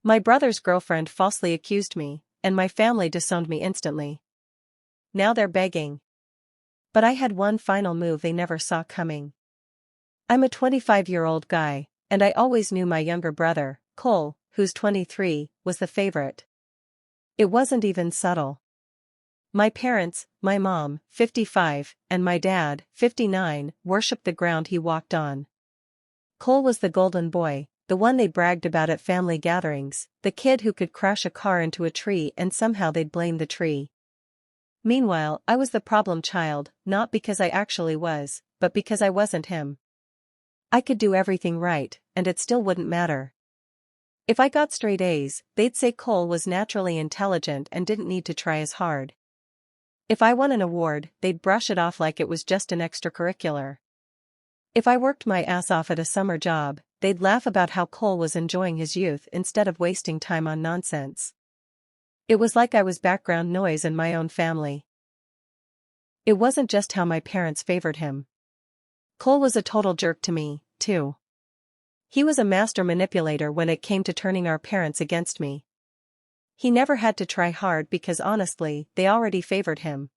My brother's girlfriend falsely accused me, and my family disowned me instantly. Now they're begging. But I had one final move they never saw coming. I'm a 25-year-old guy, and I always knew my younger brother, Cole, who's 23, was the favorite. It wasn't even subtle. My parents, my mom, 55, and my dad, 59, worshipped the ground he walked on. Cole was the golden boy, the one they bragged about at family gatherings, the kid who could crash a car into a tree and somehow they'd blame the tree. Meanwhile, I was the problem child, not because I actually was, but because I wasn't him. I could do everything right, and it still wouldn't matter. If I got straight A's, they'd say Cole was naturally intelligent and didn't need to try as hard. If I won an award, they'd brush it off like it was just an extracurricular. If I worked my ass off at a summer job, they'd laugh about how Cole was enjoying his youth instead of wasting time on nonsense. It was like I was background noise in my own family. It wasn't just how my parents favored him. Cole was a total jerk to me, too. He was a master manipulator when it came to turning our parents against me. He never had to try hard because honestly, they already favored him.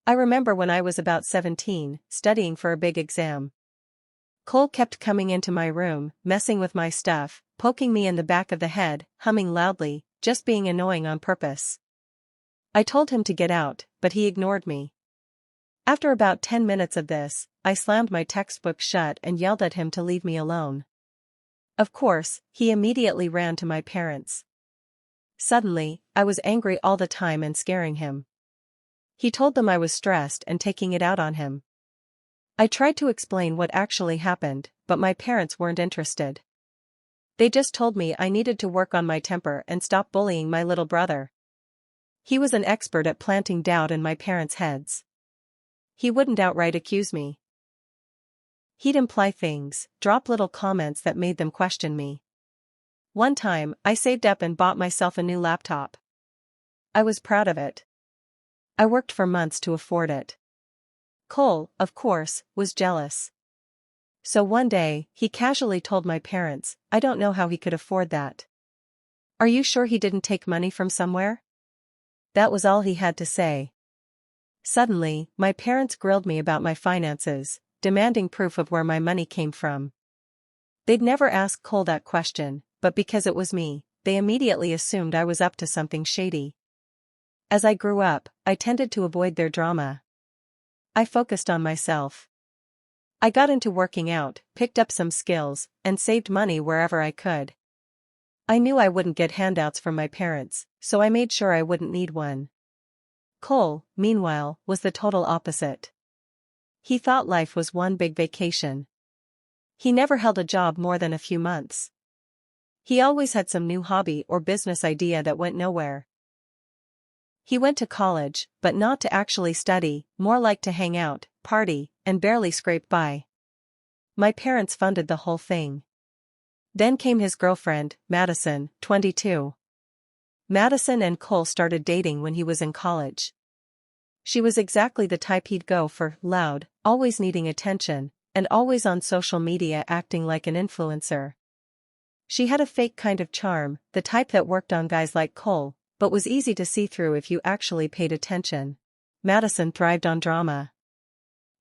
I remember when I was about 17, studying for a big exam. Cole kept coming into my room, messing with my stuff, poking me in the back of the head, humming loudly, just being annoying on purpose. I told him to get out, but he ignored me. After about 10 minutes of this, I slammed my textbook shut and yelled at him to leave me alone. Of course, he immediately ran to my parents. Suddenly, I was angry all the time and scaring him. He told them I was stressed and taking it out on him. I tried to explain what actually happened, but my parents weren't interested. They just told me I needed to work on my temper and stop bullying my little brother. He was an expert at planting doubt in my parents' heads. He wouldn't outright accuse me. He'd imply things, drop little comments that made them question me. One time, I saved up and bought myself a new laptop. I was proud of it. I worked for months to afford it. Cole, of course, was jealous. So one day, he casually told my parents, I don't know how he could afford that. Are you sure he didn't take money from somewhere? That was all he had to say. Suddenly, my parents grilled me about my finances, demanding proof of where my money came from. They'd never asked Cole that question, but because it was me, they immediately assumed I was up to something shady. As I grew up, I tended to avoid their drama. I focused on myself. I got into working out, picked up some skills, and saved money wherever I could. I knew I wouldn't get handouts from my parents, so I made sure I wouldn't need one. Cole, meanwhile, was the total opposite. He thought life was one big vacation. He never held a job more than a few months. He always had some new hobby or business idea that went nowhere. He went to college, but not to actually study, more like to hang out, party, and barely scrape by. My parents funded the whole thing. Then came his girlfriend, Madison, 22. Madison and Cole started dating when he was in college. She was exactly the type he'd go for, loud, always needing attention, and always on social media acting like an influencer. She had a fake kind of charm, the type that worked on guys like Cole, but was easy to see through if you actually paid attention. Madison thrived on drama.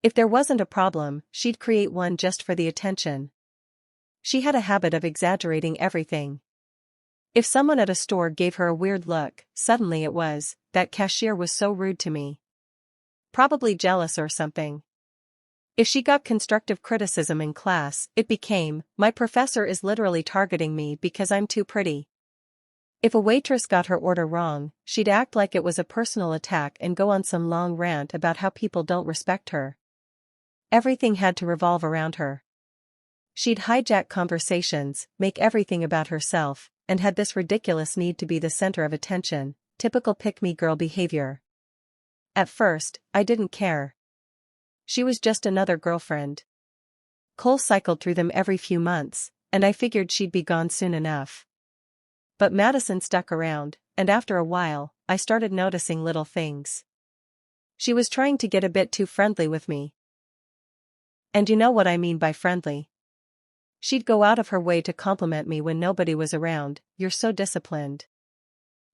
If there wasn't a problem, she'd create one just for the attention. She had a habit of exaggerating everything. If someone at a store gave her a weird look, suddenly it was, that cashier was so rude to me. Probably jealous or something. If she got constructive criticism in class, it became, my professor is literally targeting me because I'm too pretty. If a waitress got her order wrong, she'd act like it was a personal attack and go on some long rant about how people don't respect her. Everything had to revolve around her. She'd hijack conversations, make everything about herself, and had this ridiculous need to be the center of attention, typical pick-me-girl behavior. At first, I didn't care. She was just another girlfriend. Cole cycled through them every few months, and I figured she'd be gone soon enough. But Madison stuck around, and after a while, I started noticing little things. She was trying to get a bit too friendly with me. And you know what I mean by friendly. She'd go out of her way to compliment me when nobody was around. "You're so disciplined.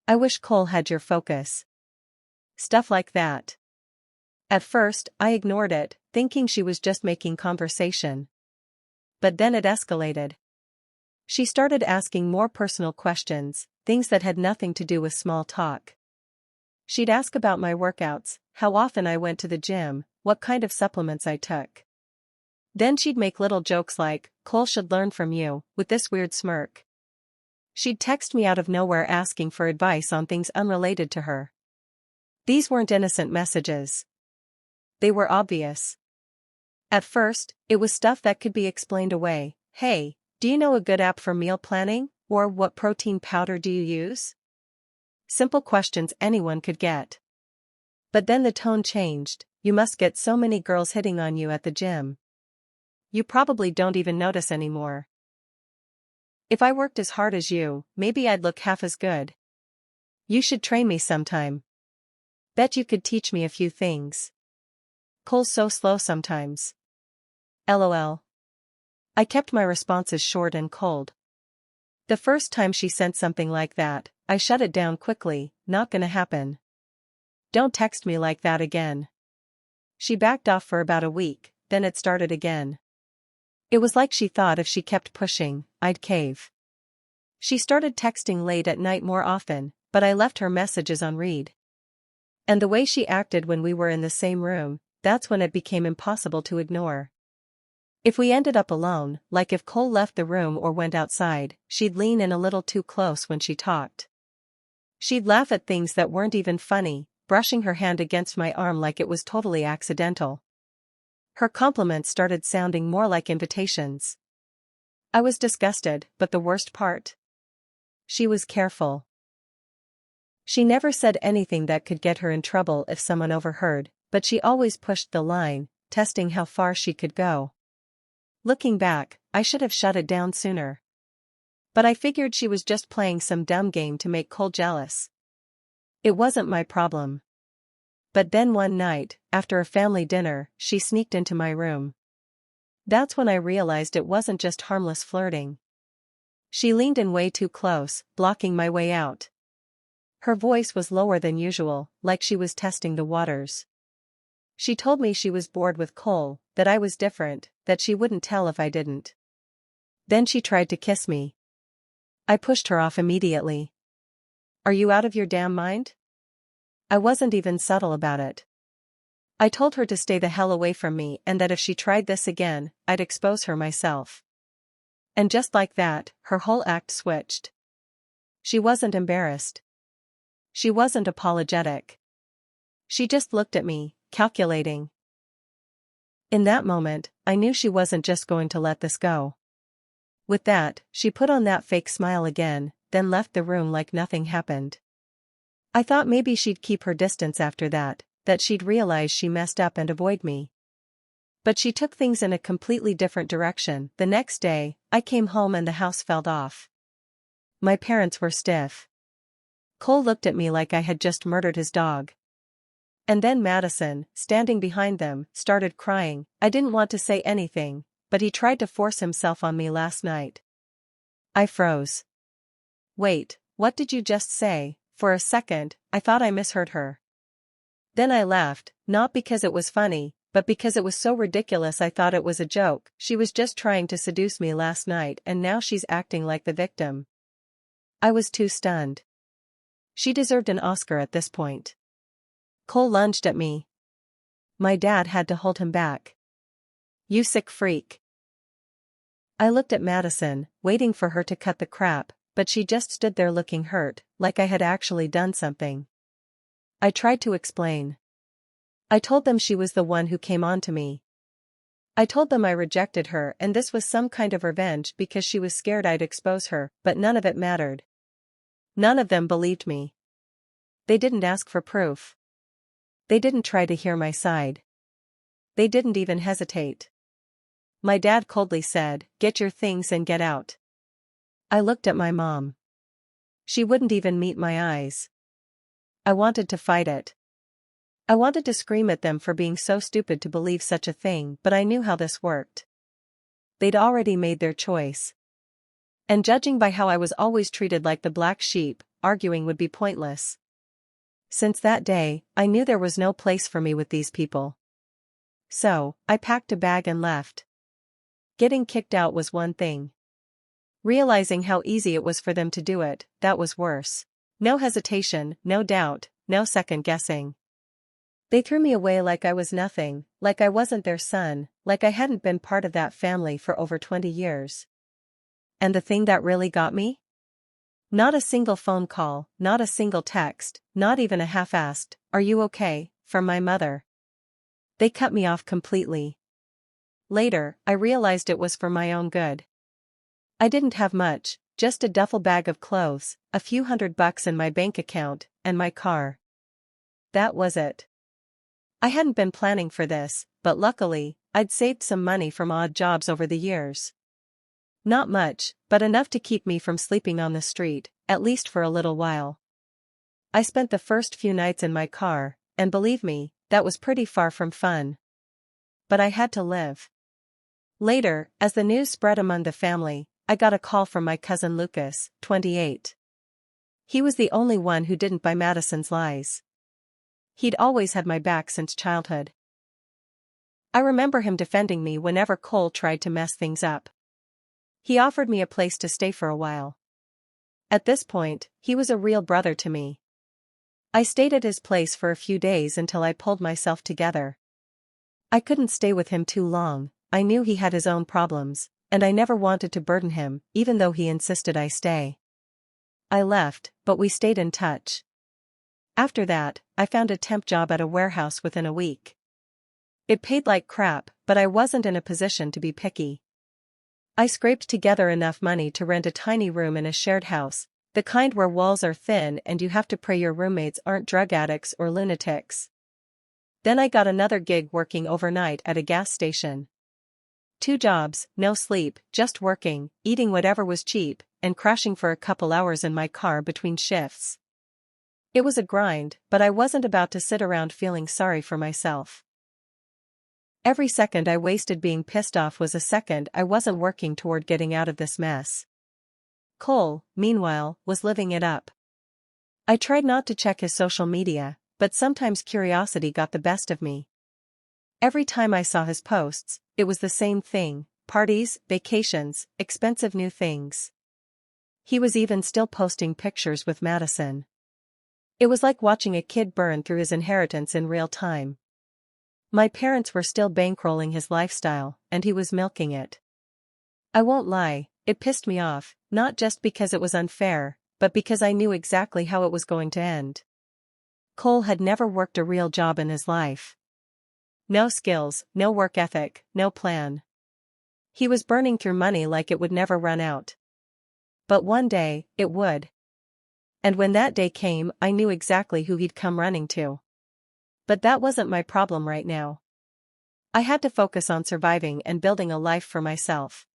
I wish Cole had your focus." Stuff like that. At first, I ignored it, thinking she was just making conversation. But then it escalated. She started asking more personal questions, things that had nothing to do with small talk. She'd ask about my workouts, how often I went to the gym, what kind of supplements I took. Then she'd make little jokes like, "Cole should learn from you," with this weird smirk. She'd text me out of nowhere asking for advice on things unrelated to her. These weren't innocent messages. They were obvious. At first, it was stuff that could be explained away. "Hey, do you know a good app for meal planning?" Or "What protein powder do you use?" Simple questions anyone could get. But then the tone changed. "You must get so many girls hitting on you at the gym. You probably don't even notice anymore. If I worked as hard as you, maybe I'd look half as good. You should train me sometime. Bet you could teach me a few things. Cole's so slow sometimes. LOL. I kept my responses short and cold. The first time she sent something like that, I shut it down quickly. "Not gonna happen. Don't text me like that again." She backed off for about a week, then it started again. It was like she thought if she kept pushing, I'd cave. She started texting late at night more often, but I left her messages on read. And the way she acted when we were in the same room, that's when it became impossible to ignore. If we ended up alone, like if Cole left the room or went outside, she'd lean in a little too close when she talked. She'd laugh at things that weren't even funny, brushing her hand against my arm like it was totally accidental. Her compliments started sounding more like invitations. I was disgusted, but the worst part? She was careful. She never said anything that could get her in trouble if someone overheard, but she always pushed the line, testing how far she could go. Looking back, I should have shut it down sooner. But I figured she was just playing some dumb game to make Cole jealous. It wasn't my problem. But then one night, after a family dinner, she sneaked into my room. That's when I realized it wasn't just harmless flirting. She leaned in way too close, blocking my way out. Her voice was lower than usual, like she was testing the waters. She told me she was bored with Cole, that I was different, that she wouldn't tell if I didn't. Then she tried to kiss me. I pushed her off immediately. "Are you out of your damn mind?" I wasn't even subtle about it. I told her to stay the hell away from me and that if she tried this again, I'd expose her myself. And just like that, her whole act switched. She wasn't embarrassed. She wasn't apologetic. She just looked at me, calculating. In that moment, I knew she wasn't just going to let this go. With that, she put on that fake smile again, then left the room like nothing happened. I thought maybe she'd keep her distance after that she'd realize she messed up and avoid me. But she took things in a completely different direction. The next day, I came home and the house felt off. My parents were stiff. Cole looked at me like I had just murdered his dog. And then Madison, standing behind them, started crying. I didn't want to say anything, but he tried to force himself on me last night. I froze. "Wait, what did you just say?" For a second, I thought I misheard her. Then I laughed, not because it was funny, but because it was so ridiculous I thought it was a joke. She was just trying to seduce me last night and now she's acting like the victim. I was too stunned. She deserved an Oscar at this point. Cole lunged at me. My dad had to hold him back. "You sick freak." I looked at Madison, waiting for her to cut the crap, but she just stood there looking hurt, like I had actually done something. I tried to explain. I told them she was the one who came on to me. I told them I rejected her and this was some kind of revenge because she was scared I'd expose her, but none of it mattered. None of them believed me. They didn't ask for proof. They didn't try to hear my side. They didn't even hesitate. My dad coldly said, "Get your things and get out." I looked at my mom. She wouldn't even meet my eyes. I wanted to fight it. I wanted to scream at them for being so stupid to believe such a thing, but I knew how this worked. they'd already made their choice. And judging by how I was always treated like the black sheep, arguing would be pointless. Since that day, I knew there was no place for me with these people. So, I packed a bag and left. Getting kicked out was one thing. Realizing how easy it was for them to do it, that was worse. No hesitation, no doubt, no second guessing. They threw me away like I was nothing, like I wasn't their son, like I hadn't been part of that family for over 20 years. And the thing that really got me? Not a single phone call, not a single text, not even a half-assed, "Are you okay?" from my mother. They cut me off completely. Later, I realized it was for my own good. I didn't have much, just a duffel bag of clothes, a few $100 in my bank account, and my car. That was it. I hadn't been planning for this, but luckily, I'd saved some money from odd jobs over the years. Not much, but enough to keep me from sleeping on the street, at least for a little while. I spent the first few nights in my car, and believe me, that was pretty far from fun. But I had to live. Later, as the news spread among the family, I got a call from my cousin Lucas, 28. He was the only one who didn't buy Madison's lies. He'd always had my back since childhood. I remember him defending me whenever Cole tried to mess things up. He offered me a place to stay for a while. At this point, he was a real brother to me. I stayed at his place for a few days until I pulled myself together. I couldn't stay with him too long, I knew he had his own problems, and I never wanted to burden him, even though he insisted I stay. I left, but we stayed in touch. After that, I found a temp job at a warehouse within a week. It paid like crap, but I wasn't in a position to be picky. I scraped together enough money to rent a tiny room in a shared house, the kind where walls are thin and you have to pray your roommates aren't drug addicts or lunatics. Then I got another gig working overnight at a gas station. 2 jobs, no sleep, just working, eating whatever was cheap, and crashing for a couple hours in my car between shifts. It was a grind, but I wasn't about to sit around feeling sorry for myself. Every second I wasted being pissed off was a second I wasn't working toward getting out of this mess. Cole, meanwhile, was living it up. I tried not to check his social media, but sometimes curiosity got the best of me. Every time I saw his posts, it was the same thing: parties, vacations, expensive new things. He was even still posting pictures with Madison. It was like watching a kid burn through his inheritance in real time. My parents were still bankrolling his lifestyle, and he was milking it. I won't lie, it pissed me off, not just because it was unfair, but because I knew exactly how it was going to end. Cole had never worked a real job in his life. No skills, no work ethic, no plan. He was burning through money like it would never run out. But one day, it would. And when that day came, I knew exactly who he'd come running to. But that wasn't my problem right now. I had to focus on surviving and building a life for myself.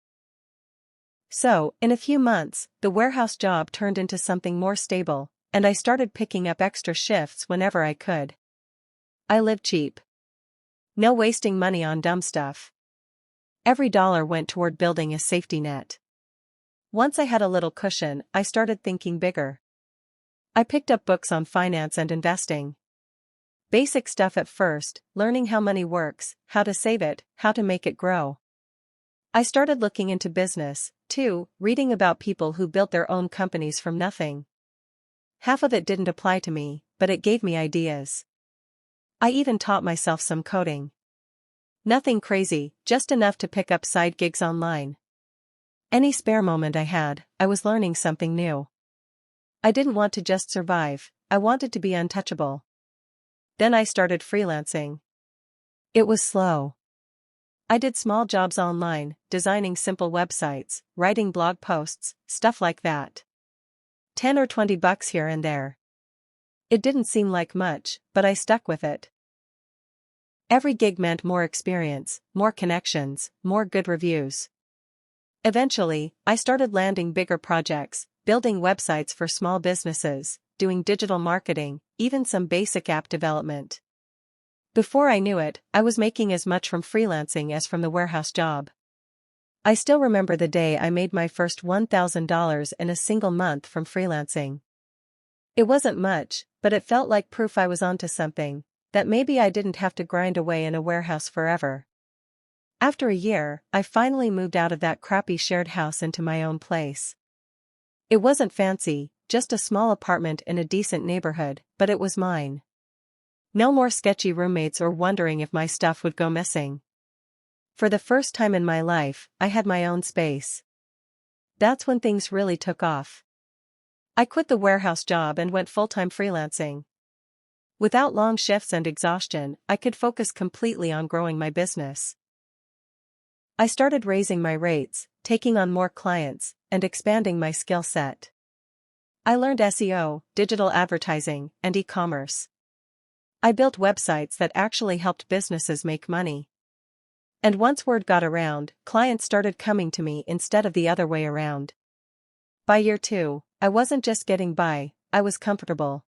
So, in a few months, the warehouse job turned into something more stable, and I started picking up extra shifts whenever I could. I lived cheap. No wasting money on dumb stuff. Every dollar went toward building a safety net. Once I had a little cushion, I started thinking bigger. I picked up books on finance and investing. Basic stuff at first, learning how money works, how to save it, how to make it grow. I started looking into business, too, reading about people who built their own companies from nothing. Half of it didn't apply to me, but it gave me ideas. I even taught myself some coding. Nothing crazy, just enough to pick up side gigs online. Any spare moment I had, I was learning something new. I didn't want to just survive, I wanted to be untouchable. Then I started freelancing. It was slow. I did small jobs online, designing simple websites, writing blog posts, stuff like that. $10 or $20 here and there. It didn't seem like much, but I stuck with it. Every gig meant more experience, more connections, more good reviews. Eventually, I started landing bigger projects, building websites for small businesses, doing digital marketing, even some basic app development. Before I knew it, I was making as much from freelancing as from the warehouse job. I still remember the day I made my first $1,000 in a single month from freelancing. It wasn't much, but it felt like proof I was onto something, that maybe I didn't have to grind away in a warehouse forever. After a year, I finally moved out of that crappy shared house into my own place. It wasn't fancy, just a small apartment in a decent neighborhood, but it was mine. No more sketchy roommates or wondering if my stuff would go missing. For the first time in my life, I had my own space. That's when things really took off. I quit the warehouse job and went full-time freelancing. Without long shifts and exhaustion, I could focus completely on growing my business. I started raising my rates, taking on more clients, and expanding my skill set. I learned SEO, digital advertising, and e-commerce. I built websites that actually helped businesses make money. And once word got around, clients started coming to me instead of the other way around. By year 2, I wasn't just getting by, I was comfortable.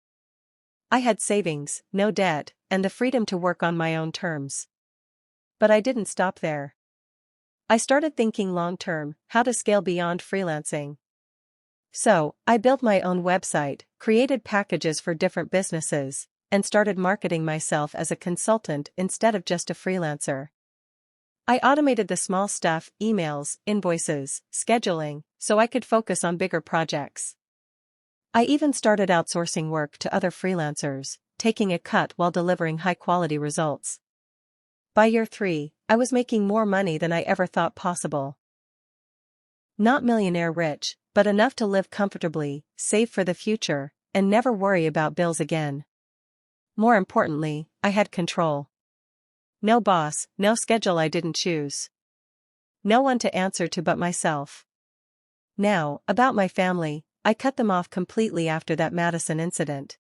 I had savings, no debt, and the freedom to work on my own terms. But I didn't stop there. I started thinking long-term, how to scale beyond freelancing. So, I built my own website, created packages for different businesses, and started marketing myself as a consultant instead of just a freelancer. I automated the small stuff, emails, invoices, scheduling, so I could focus on bigger projects. I even started outsourcing work to other freelancers, taking a cut while delivering high-quality results. By year 3, I was making more money than I ever thought possible. Not millionaire rich, but enough to live comfortably, save for the future, and never worry about bills again. More importantly, I had control. No boss, no schedule I didn't choose. No one to answer to but myself. Now, about my family, I cut them off completely after that Madison incident.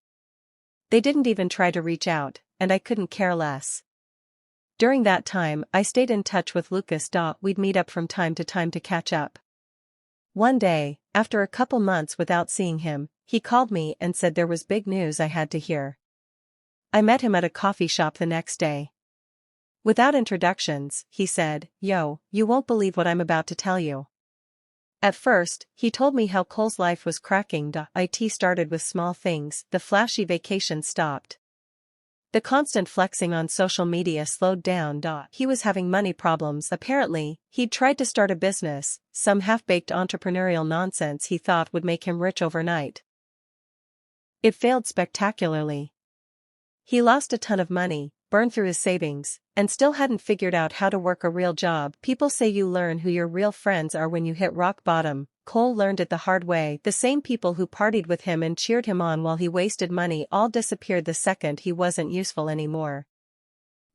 They didn't even try to reach out, and I couldn't care less. During that time, I stayed in touch with Lucas. We'd meet up from time to catch up. One day, after a couple months without seeing him, he called me and said there was big news I had to hear. I met him at a coffee shop the next day. Without introductions, he said, "Yo, you won't believe what I'm about to tell you." At first, he told me how Cole's life was cracking. It started with small things, the flashy vacation stopped. The constant flexing on social media slowed down. He was having money problems. Apparently, he'd tried to start a business, some half-baked entrepreneurial nonsense he thought would make him rich overnight. It failed spectacularly. He lost a ton of money, burned through his savings, and still hadn't figured out how to work a real job. People say you learn who your real friends are when you hit rock bottom. Cole learned it the hard way. The same people who partied with him and cheered him on while he wasted money all disappeared the second he wasn't useful anymore.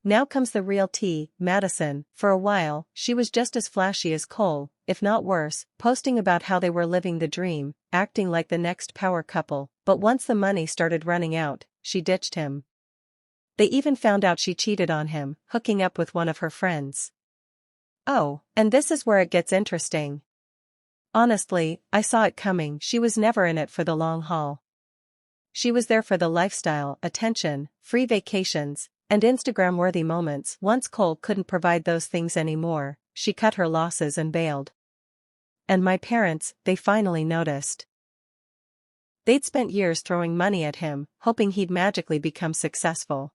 Now comes the real tea, Madison. For a while, she was just as flashy as Cole, if not worse, posting about how they were living the dream, acting like the next power couple. But once the money started running out, she ditched him. They even found out she cheated on him, hooking up with one of her friends. Oh, and this is where it gets interesting. Honestly, I saw it coming. She was never in it for the long haul. She was there for the lifestyle, attention, free vacations, and Instagram-worthy moments. Once Cole couldn't provide those things anymore, she cut her losses and bailed. And my parents, they finally noticed. They'd spent years throwing money at him, hoping he'd magically become successful.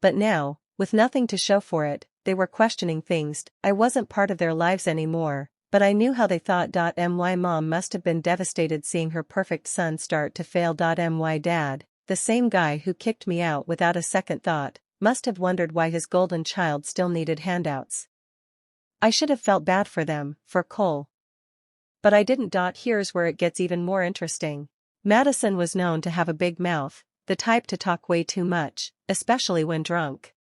But now, with nothing to show for it, they were questioning things. I wasn't part of their lives anymore, but I knew how they thought. My mom must have been devastated seeing her perfect son start to fail. My dad, the same guy who kicked me out without a second thought, must have wondered why his golden child still needed handouts. I should have felt bad for them, for Cole. But I didn't. Here's where it gets even more interesting. Madison was known to have a big mouth, the type to talk way too much, especially when drunk.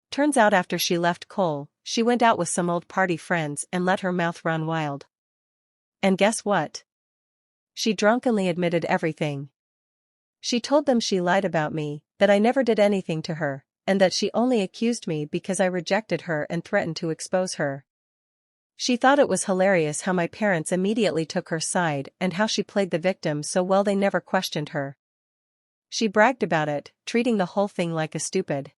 Turns out after she left Cole, she went out with some old party friends and let her mouth run wild. And guess what? She drunkenly admitted everything. She told them she lied about me, that I never did anything to her, and that she only accused me because I rejected her and threatened to expose her. She thought it was hilarious how my parents immediately took her side and how she played the victim so well they never questioned her. She bragged about it, treating the whole thing like a stupid.